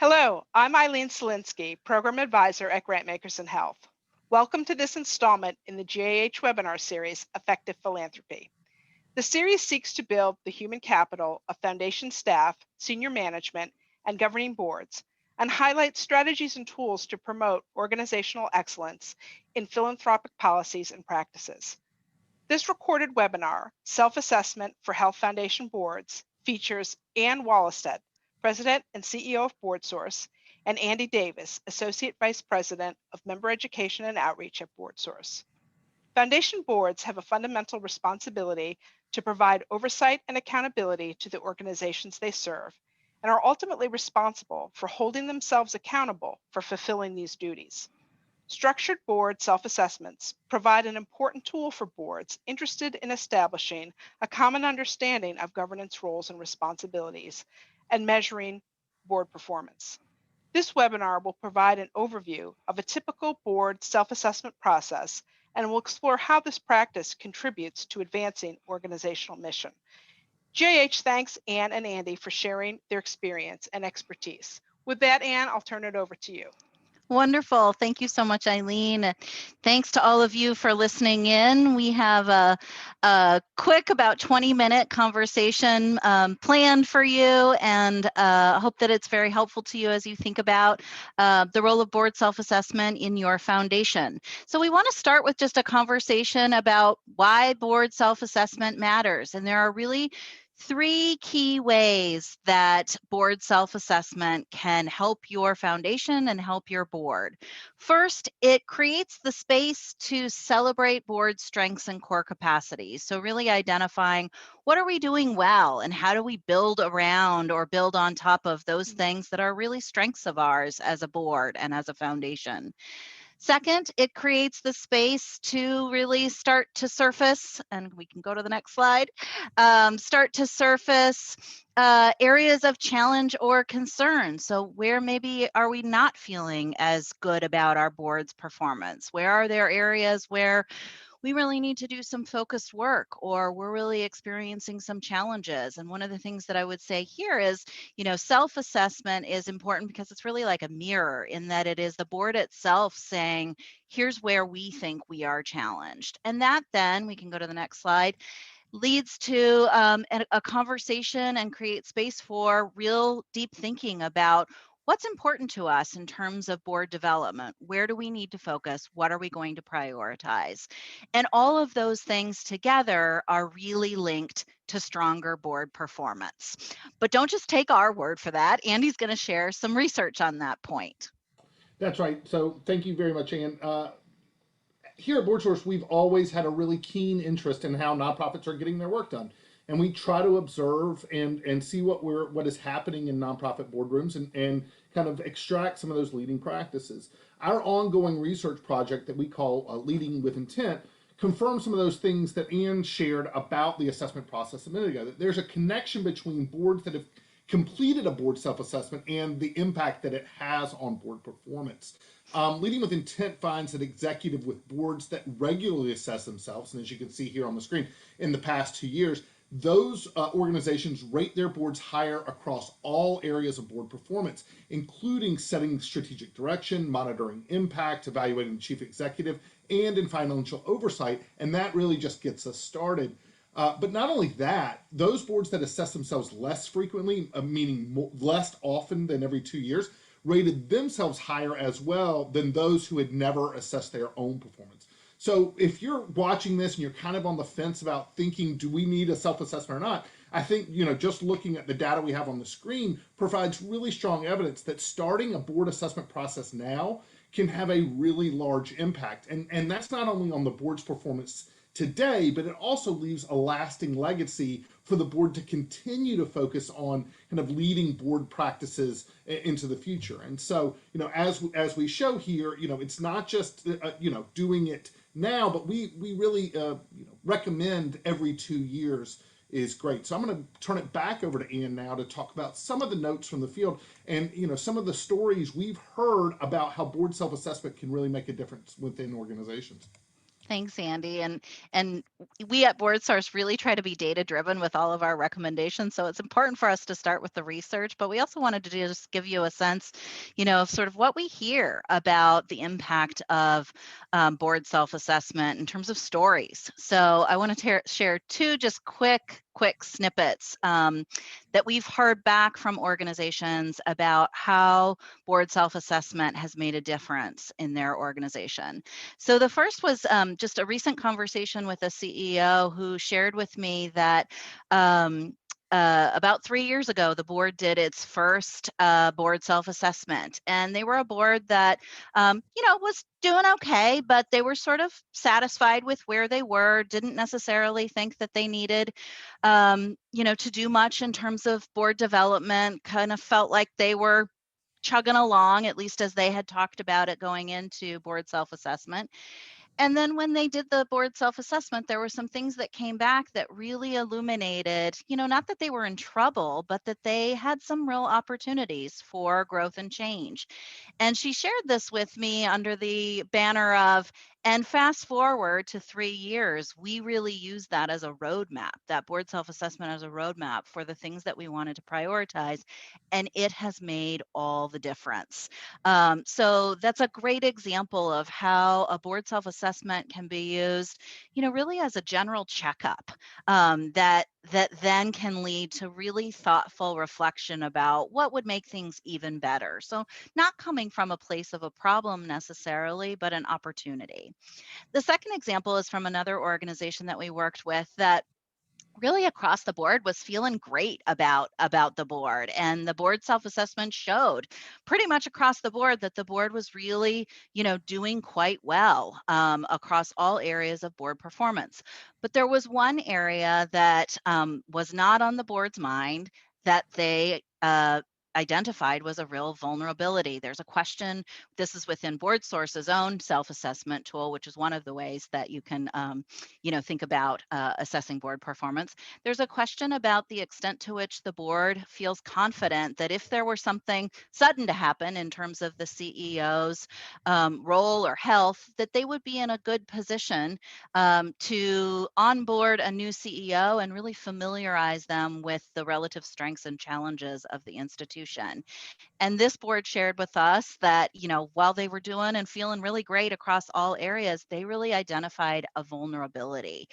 Hello, I'm Eileen Selinsky, Program Advisor at Grantmakers in Health. Welcome to this installment in the GAH webinar series, Effective Philanthropy. The series seeks to build the human capital of foundation staff, senior management, and governing boards, and highlight strategies and tools to promote organizational excellence in philanthropic policies and practices. This recorded webinar, Self-Assessment for Health Foundation Boards, features Ann Wallestad, President and CEO of BoardSource, and Andy Davis, Associate Vice President of Member Education and Outreach at BoardSource. Foundation boards have a fundamental responsibility to provide oversight and accountability to the organizations they serve, and are ultimately responsible for holding themselves accountable for fulfilling these duties. Structured board self-assessments provide an important tool for boards interested in establishing a common understanding of governance roles and responsibilities and measuring board performance. This webinar will provide an overview of a typical board self-assessment process and will explore how this practice contributes to advancing organizational mission. GAH thanks Ann and Andy for sharing their experience and expertise. With that, Ann, I'll turn it over to you. Wonderful. Thank you so much, Eileen. Thanks to all of you for listening in. We have a quick, about 20-minute conversation planned for you, and hope that it's very helpful to you as you think about the role of board self-assessment in your foundation. So we want to start with just a conversation about why board self-assessment matters. And there are really three key ways that board self-assessment can help your foundation and help your board. First, it creates the space to celebrate board strengths and core capacities. So really identifying what are we doing well and how do we build around or build on top of those things that are really strengths of ours as a board and as a foundation. Second, it creates the space to really start to surface, and we can go to the next slide, start to surface areas of challenge or concern. So where maybe are we not feeling as good about our board's performance? Where are there areas where we really need to do some focused work, or we're really experiencing some challenges? And one of the things that I would say here is, self-assessment is important because it's really like a mirror, in that it is the board itself saying, here's where we think we are challenged. And that then, we can go to the next slide, leads to a conversation and create space for real deep thinking about what's important to us in terms of board development. Where do we need to focus? What are we going to prioritize? And all of those things together are really linked to stronger board performance. But don't just take our word for that. Andy's going to share some research on that point. That's right. So thank you very much, Ann. Here at BoardSource, we've always had a really keen interest in how nonprofits are getting their work done. And we try to observe and see what is happening in nonprofit boardrooms and kind of extract some of those leading practices. Our ongoing research project that we call Leading with Intent confirms some of those things that Ann shared about the assessment process a minute ago. That there's a connection between boards that have completed a board self-assessment and the impact that it has on board performance. Leading with Intent finds that executive with boards that regularly assess themselves, and as you can see here on the screen, in the past 2 years, those organizations rate their boards higher across all areas of board performance, including setting strategic direction, monitoring impact, evaluating the chief executive, and in financial oversight, and that really just gets us started. But not only that, those boards that assess themselves less frequently, meaning less often than every 2 years, rated themselves higher as well than those who had never assessed their own performance. So if you're watching this and you're kind of on the fence about thinking, do we need a self-assessment or not? I think, just looking at the data we have on the screen provides really strong evidence that starting a board assessment process now can have a really large impact. And that's not only on the board's performance today, but it also leaves a lasting legacy for the board to continue to focus on kind of leading board practices into the future. And so, as we show here, it's not just, doing it now, but we really recommend every 2 years is great. So I'm going to turn it back over to Ann now to talk about some of the notes from the field and some of the stories we've heard about how board self-assessment can really make a difference within organizations. Thanks, Andy. And we at BoardSource really try to be data driven with all of our recommendations. So it's important for us to start with the research, but we also wanted to just give you a sense, of sort of what we hear about the impact of board self-assessment in terms of stories. So I want to share two just quick snippets that we've heard back from organizations about how board self-assessment has made a difference in their organization. So the first was just a recent conversation with a CEO who shared with me that about 3 years ago, the board did its first board self-assessment, and they were a board that, was doing okay, but they were sort of satisfied with where they were, didn't necessarily think that they needed, to do much in terms of board development, kind of felt like they were chugging along, at least as they had talked about it going into board self-assessment. And then when they did the board self-assessment, there were some things that came back that really illuminated, not that they were in trouble, but that they had some real opportunities for growth and change. And she shared this with me under the banner of, and fast forward to 3 years, we really used that as a roadmap, that board self-assessment as a roadmap for the things that we wanted to prioritize. And it has made all the difference. So that's a great example of how a board self-assessment can be used, really as a general checkup that then can lead to really thoughtful reflection about what would make things even better. So not coming from a place of a problem necessarily, but an opportunity. The second example is from another organization that we worked with that really across the board was feeling great about the board, and the board self-assessment showed pretty much across the board that the board was really doing quite well across all areas of board performance. But there was one area that was not on the board's mind that they identified was a real vulnerability. There's a question, this is within BoardSource's own self-assessment tool, which is one of the ways that you can think about assessing board performance. There's a question about the extent to which the board feels confident that if there were something sudden to happen in terms of the CEO's role or health, that they would be in a good position to onboard a new CEO and really familiarize them with the relative strengths and challenges of the institution. And this board shared with us that, while they were doing and feeling really great across all areas, they really identified a vulnerability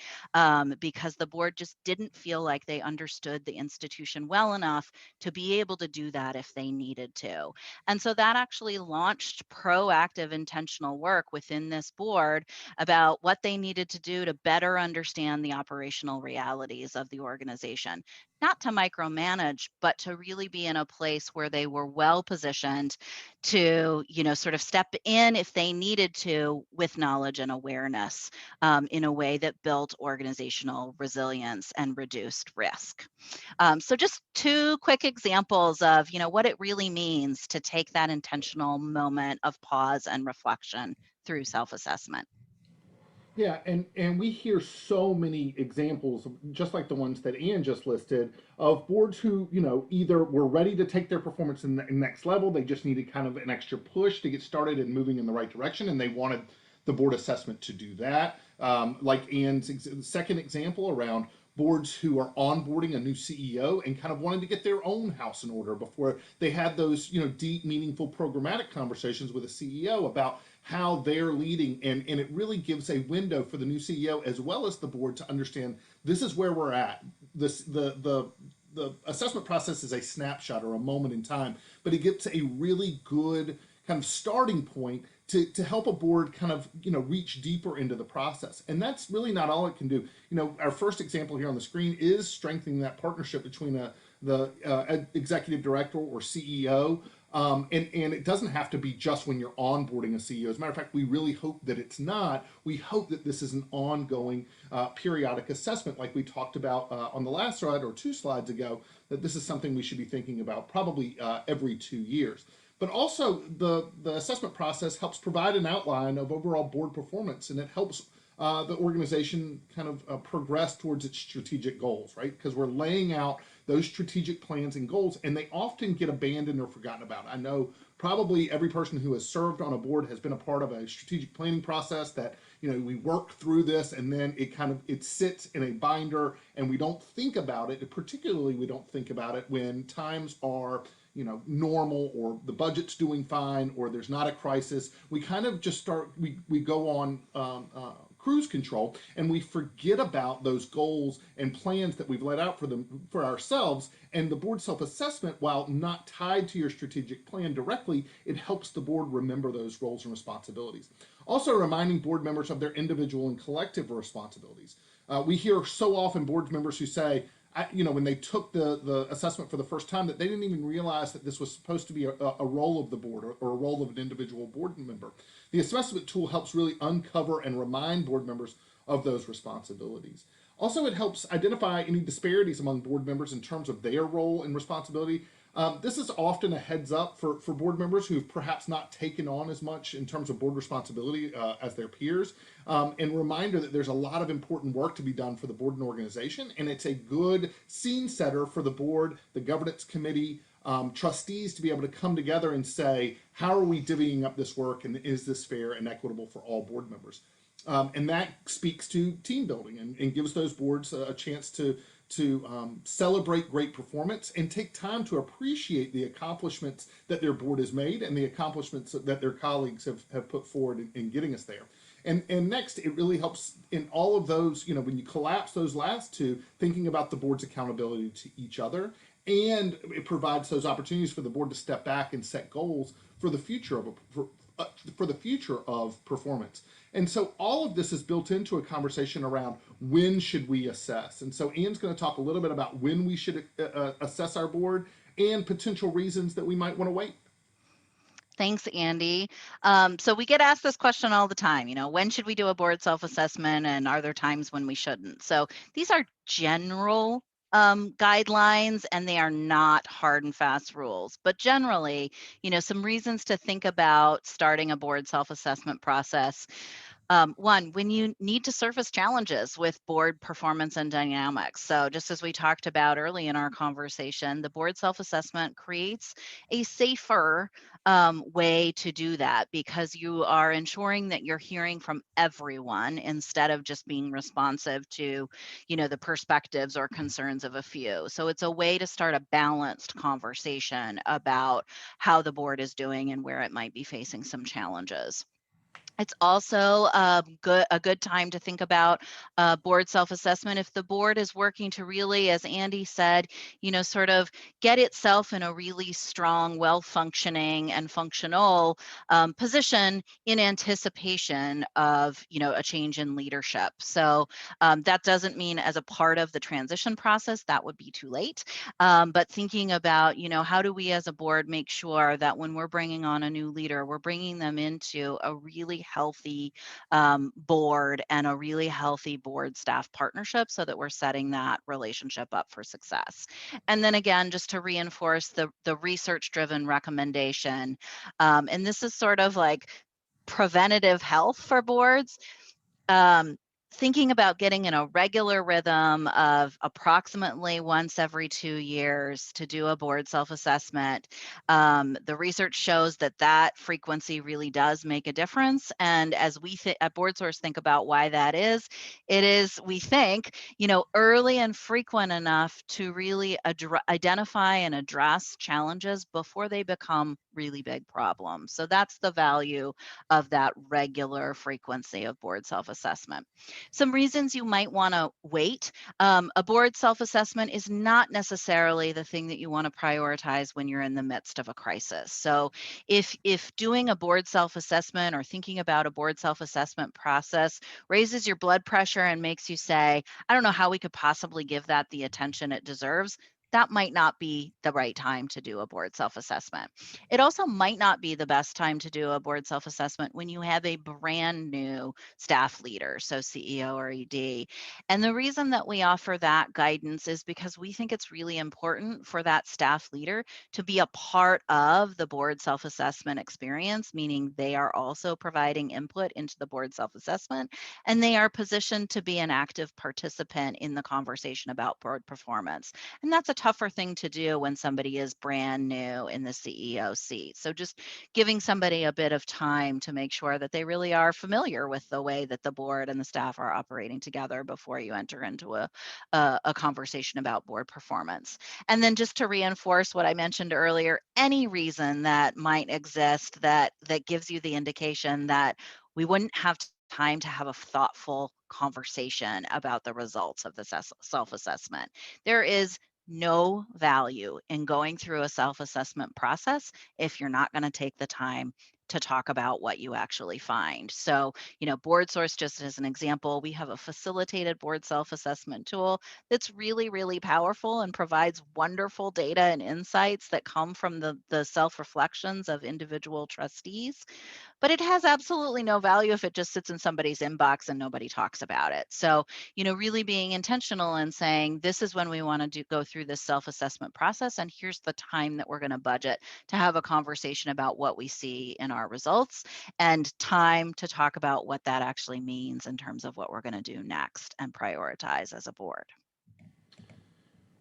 because the board just didn't feel like they understood the institution well enough to be able to do that if they needed to. And so that actually launched proactive intentional work within this board about what they needed to do to better understand the operational realities of the organization. Not to micromanage, but to really be in a place where they were well positioned to, sort of step in if they needed to with knowledge and awareness in a way that built organizational resilience and reduced risk. So just two quick examples of, what it really means to take that intentional moment of pause and reflection through self-assessment. Yeah, and we hear so many examples, just like the ones that Ann just listed, of boards who, either were ready to take their performance in the next level, they just needed kind of an extra push to get started and moving in the right direction, and they wanted the board assessment to do that. Like Ann's second example around boards who are onboarding a new CEO and kind of wanting to get their own house in order before they had those, deep, meaningful, programmatic conversations with a CEO about how they're leading, and it really gives a window for the new CEO as well as the board to understand this is where we're at. The assessment process is a snapshot or a moment in time, but it gives a really good kind of starting point to help a board kind of reach deeper into the process. And that's really not all it can do. Our first example here on the screen is strengthening that partnership between the executive director or CEO. And it doesn't have to be just when you're onboarding a CEO. As a matter of fact, we really hope that it's not. We hope that this is an ongoing periodic assessment like we talked about on the last slide or 2 slides ago, that this is something we should be thinking about probably every 2 years. But also the assessment process helps provide an outline of overall board performance, and it helps the organization kind of progress towards its strategic goals, right? Because we're laying out those strategic plans and goals, and they often get abandoned or forgotten about. I know probably every person who has served on a board has been a part of a strategic planning process that, we work through this and then it sits in a binder and we don't think about it. Particularly, we don't think about it when times are, normal, or the budget's doing fine, or there's not a crisis. We kind of just we go on cruise control, and we forget about those goals and plans that we've laid out for ourselves. And the board self-assessment, while not tied to your strategic plan directly, it helps the board remember those roles and responsibilities. Also, reminding board members of their individual and collective responsibilities. We hear so often board members who say, when they took the assessment for the first time, that they didn't even realize that this was supposed to be a role of the board, or a role of an individual board member. The assessment tool helps really uncover and remind board members of those responsibilities. Also, it helps identify any disparities among board members in terms of their role and responsibility. This is often a heads up for board members who've perhaps not taken on as much in terms of board responsibility as their peers, and reminder that there's a lot of important work to be done for the board and organization, and it's a good scene setter for the board, the governance committee, trustees to be able to come together and say, how are we divvying up this work, and is this fair and equitable for all board members? And that speaks to team building, and gives those boards a chance to celebrate great performance and take time to appreciate the accomplishments that their board has made and the accomplishments that their colleagues have put forward in getting us there. And next, it really helps in all of those, when you collapse those last two, thinking about the board's accountability to each other, and it provides those opportunities for the board to step back and set goals for the future of performance. And so all of this is built into a conversation around when should we assess. And so Anne's going to talk a little bit about when we should assess our board, and potential reasons that we might want to wait. Thanks, Andy. So we get asked this question all the time, when should we do a board self-assessment, and are there times when we shouldn't? So these are general guidelines, and they are not hard and fast rules. But generally, some reasons to think about starting a board self-assessment process. One, when you need to surface challenges with board performance and dynamics. So just as we talked about early in our conversation, the board self-assessment creates a safer way to do that, because you are ensuring that you're hearing from everyone instead of just being responsive to, the perspectives or concerns of a few. So it's a way to start a balanced conversation about how the board is doing and where it might be facing some challenges. It's also a good time to think about board self-assessment if the board is working to really, as Andy said, sort of get itself in a really strong, well-functioning and functional position in anticipation of, a change in leadership. So that doesn't mean as a part of the transition process, that would be too late. But thinking about, how do we as a board make sure that when we're bringing on a new leader, we're bringing them into a really healthy board and a really healthy board staff partnership, so that we're setting that relationship up for success. And then again, just to reinforce the research-driven recommendation, and this is sort of like preventative health for boards. Thinking about getting in a regular rhythm of approximately once every 2 years to do a board self-assessment. The research shows that frequency really does make a difference. And as we at BoardSource think about why that is, we think, early and frequent enough to really identify and address challenges before they become really big problems. So that's the value of that regular frequency of board self-assessment. Some reasons you might want to wait. A board self-assessment is not necessarily the thing that you want to prioritize when you're in the midst of a crisis. So if doing a board self-assessment or thinking about a board self-assessment process raises your blood pressure and makes you say, I don't know how we could possibly give that the attention it deserves, that might not be the right time to do a board self-assessment. It also might not be the best time to do a board self-assessment when you have a brand new staff leader, so CEO or ED. And the reason that we offer that guidance is because we think it's really important for that staff leader to be a part of the board self-assessment experience, meaning they are also providing input into the board self-assessment, and they are positioned to be an active participant in the conversation about board performance. And that's a tougher thing to do when somebody is brand new in the CEO seat. So just giving somebody a bit of time to make sure that they really are familiar with the way that the board and the staff are operating together before you enter into a conversation about board performance. And then just to reinforce what I mentioned earlier, any reason that might exist that gives you the indication that we wouldn't have time to have a thoughtful conversation about the results of the self-assessment. There is no value in going through a self-assessment process if you're not going to take the time to talk about what you actually find. So, BoardSource, just as an example, we have a facilitated board self-assessment tool that's really, really powerful and provides wonderful data and insights that come from the self-reflections of individual trustees. But it has absolutely no value if it just sits in somebody's inbox and nobody talks about it. So, really being intentional and saying, this is when we want to go through this self-assessment process, and here's the time that we're going to budget to have a conversation about what we see in our results, and time to talk about what that actually means in terms of what we're going to do next and prioritize as a board.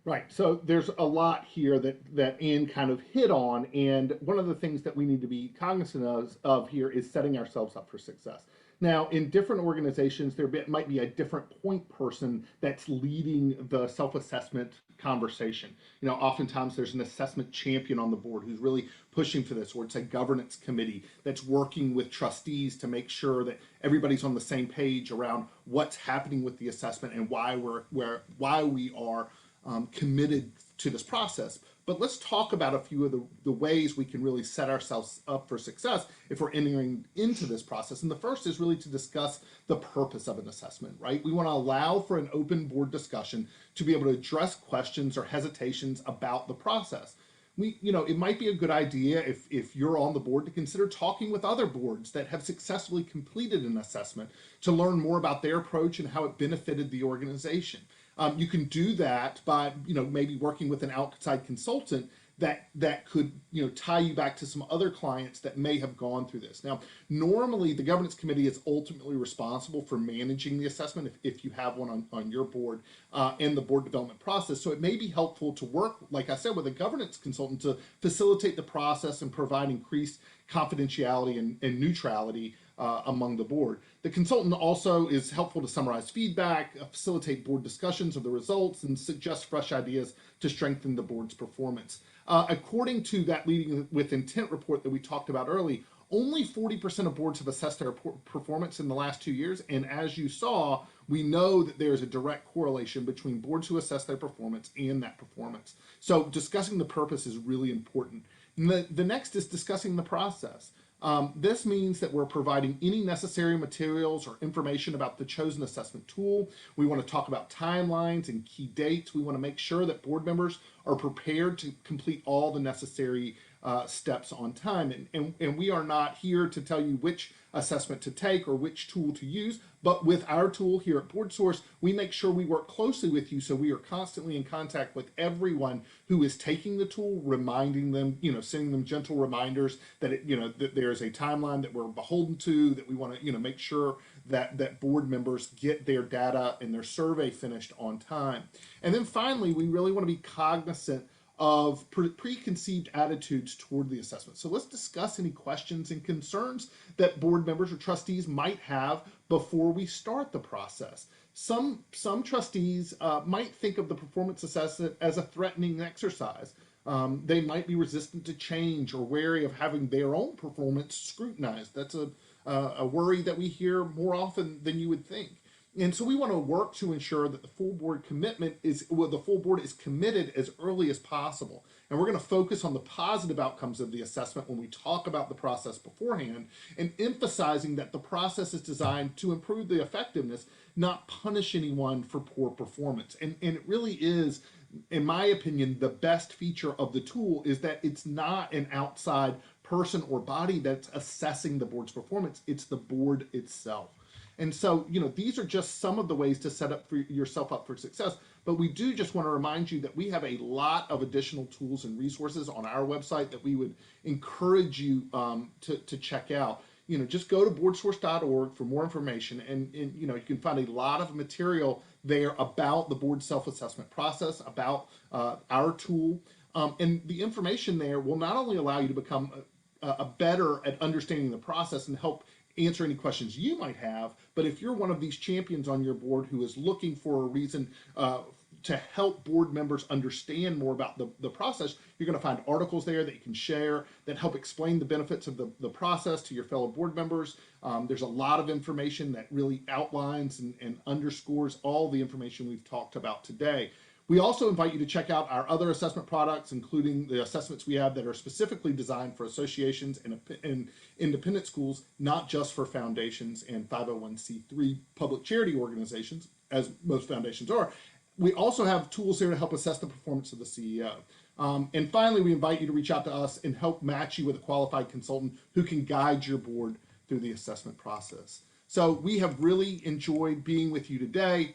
Right. So there's a lot here that Ann kind of hit on, and one of the things that we need to be cognizant of here is setting ourselves up for success. Now, in different organizations, there might be a different point person that's leading the self-assessment conversation. Oftentimes there's an assessment champion on the board who's really pushing for this, or it's a governance committee that's working with trustees to make sure that everybody's on the same page around what's happening with the assessment and why we are committed to this process. But let's talk about a few of the ways we can really set ourselves up for success if we're entering into this process. And the first is really to discuss the purpose of an assessment, right? We want to allow for an open board discussion to be able to address questions or hesitations about the process. It might be a good idea if you're on the board to consider talking with other boards that have successfully completed an assessment to learn more about their approach and how it benefited the organization. You can do that by, maybe working with an outside consultant that could, tie you back to some other clients that may have gone through this. Now, normally the governance committee is ultimately responsible for managing the assessment if you have one on your board in the board development process. So it may be helpful to work, like I said, with a governance consultant to facilitate the process and provide increased confidentiality and neutrality among the board. The consultant also is helpful to summarize feedback, facilitate board discussions of the results, and suggest fresh ideas to strengthen the board's performance. According to that Leading with Intent report that we talked about earlier, only 40% of boards have assessed their performance in the last 2 years. And as you saw, we know that there's a direct correlation between boards who assess their performance and that performance. So discussing the purpose is really important. And the next is discussing the process. This means that we're providing any necessary materials or information about the chosen assessment tool. We want to talk about timelines and key dates. We want to make sure that board members are prepared to complete all the necessary steps on time. And we are not here to tell you which assessment to take or which tool to use, but with our tool here at BoardSource, we make sure we work closely with you, so we are constantly in contact with everyone who is taking the tool, reminding them, sending them gentle reminders that that there's a timeline that we're beholden to, that we want to make sure that board members get their data and their survey finished on time. And then finally, we really want to be cognizant of preconceived attitudes toward the assessment. So let's discuss any questions and concerns that board members or trustees might have before we start the process. Some trustees might think of the performance assessment as a threatening exercise. They might be resistant to change or wary of having their own performance scrutinized. That's a worry that we hear more often than you would think. And so we want to work to ensure that the full board is committed as early as possible. And we're going to focus on the positive outcomes of the assessment when we talk about the process beforehand, and emphasizing that the process is designed to improve the effectiveness, not punish anyone for poor performance. And it really is, in my opinion, the best feature of the tool is that it's not an outside person or body that's assessing the board's performance. It's the board itself. And so, these are just some of the ways to set up for yourself up for success. But we do just want to remind you that we have a lot of additional tools and resources on our website that we would encourage you to check out. just go to boardsource.org for more information, and you can find a lot of material there about the board self-assessment process, about our tool, and the information there will not only allow you to become a better at understanding the process and help answer any questions you might have, but if you're one of these champions on your board who is looking for a reason to help board members understand more about the process, you're going to find articles there that you can share that help explain the benefits of the process to your fellow board members. There's a lot of information that really outlines and underscores all the information we've talked about today. We also invite you to check out our other assessment products, including the assessments we have that are specifically designed for associations and independent schools, not just for foundations and 501c3 public charity organizations, as most foundations are. We also have tools here to help assess the performance of the CEO. And finally, we invite you to reach out to us and help match you with a qualified consultant who can guide your board through the assessment process. So we have really enjoyed being with you today.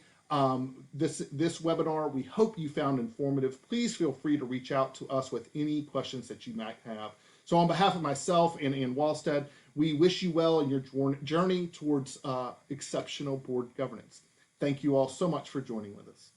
This webinar, we hope you found informative. Please feel free to reach out to us with any questions that you might have. So on behalf of myself and Ann Wallestad, we wish you well in your journey towards exceptional board governance. Thank you all so much for joining with us.